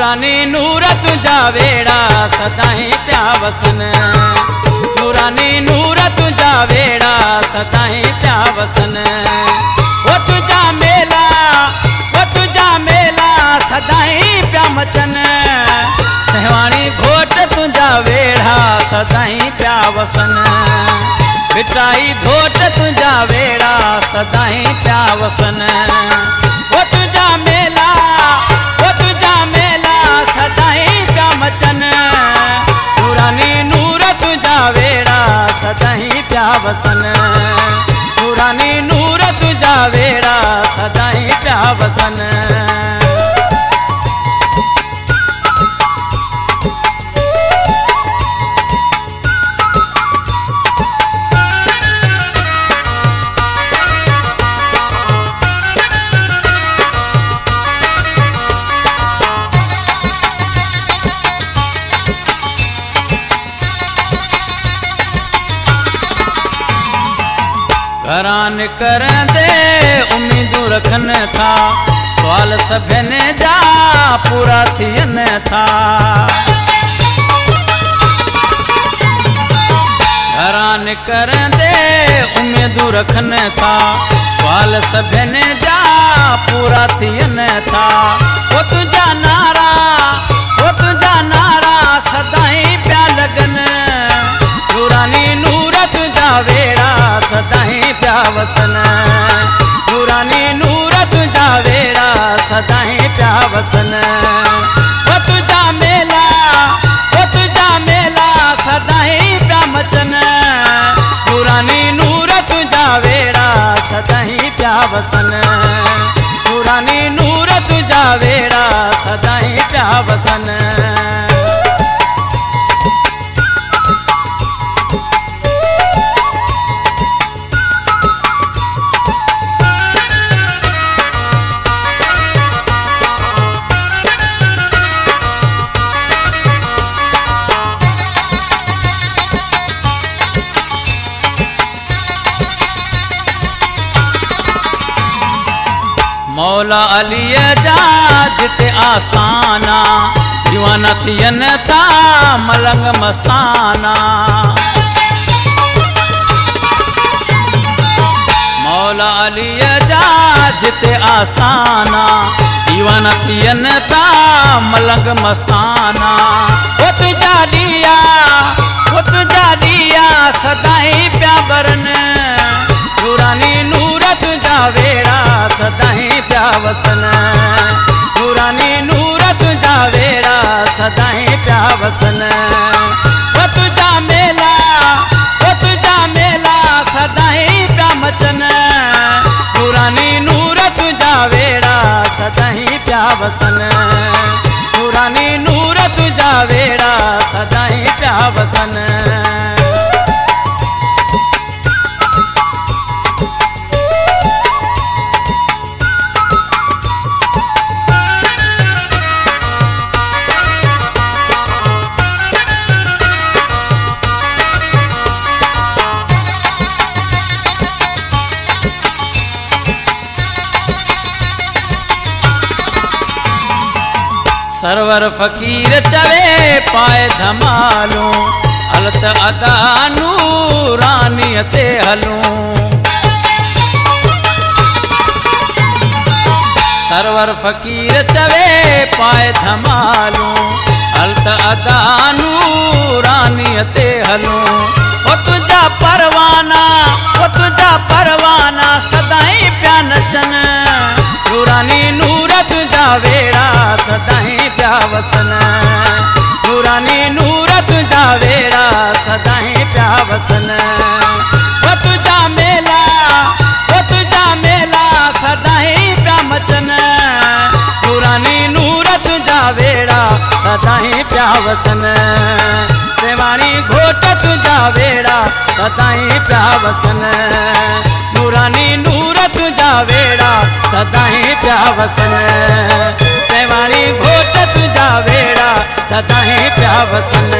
नूरानी नूर तुझा वेड़ा सदाई प्या वसन। नूरानी नूर तुझा वेड़ा सदाई प्या वसन। वो तुझा मेला सदाई प्या मचन। सहवाणी घोट तुझा वेड़ा सदाई प्या वसन। बिटाई घोट तुझा वेड़ा सदाई प्या वसन। वो तुझा मेला सदाई प्या मचन। नूरानी नूर तुझा वेड़ा सदाई प्या वसन। नूरानी नूर तुझा वेड़ा सदाई प्या वसन। घरान कर दे उम्मीदू रखन था। सवाल सभिन जा पूरा थियन था। घरान कर दे उम्मीदू रखन था। सवाल सभिन जा पूरा थियन था। वो तुझा नारा सदाई प्या लगन। नूरानी नूर तुझा वेड़ा सदाई प्या वसन। नूरानी नूर तुझा वेड़ा सदाई प्या वसन। वो तुझा मेला सदाई प्या मचन। नूरानी नूर तुझा वेड़ा सदाई प्या वसन। नूरानी नूर तुझा वेड़ा सदाई प्या वसन। मौला अली जा जिते आस्थाना। दीवाना थियन था मलंग मस्ताना। मौला अली जा जिते आस्थाना। दीवाना थियन था मलंग मस्ताना। वो तुझा दिया सदाई प्या बरन। नूरानी नूर तुझा वेड़ा सदाई प्या वसन। नूरानी नूर तुझा वेड़ा सदाई प्या वसन। वो तुझा मेला सदाई प्या मचन। नूरानी नूर तुझा वेड़ा सदाई प्या वसन। नूरानी नूर तुझा वेड़ा सदाई प्या वसन। सरवर फकीर चवे पाए धमालूं। अलत अदा नूरानी ते हलूं। सरवर फकीर चवे पाए धमालूं। अलत अदा नूरानी ते हलूं। वो तुझा परवाना सदाई प्या नचन। नूरानी नूर तुझा वेड़ा सदाई प्या वसन। नूरानी नूर तुझा वेड़ा सदाई प्या वसन। वो तुझा मेला सदाई प्या मचन। नूरानी नूर तुझा वेड़ा सदाई प्या वसन। सेवाणी घोट तुझा वेड़ा सदाई प्या वसन। नूरानी नूर तुझा वेड़ा सदाई प्या वसन। सेवाणी घोट तुझा वेड़ा सदाई प्या वसन।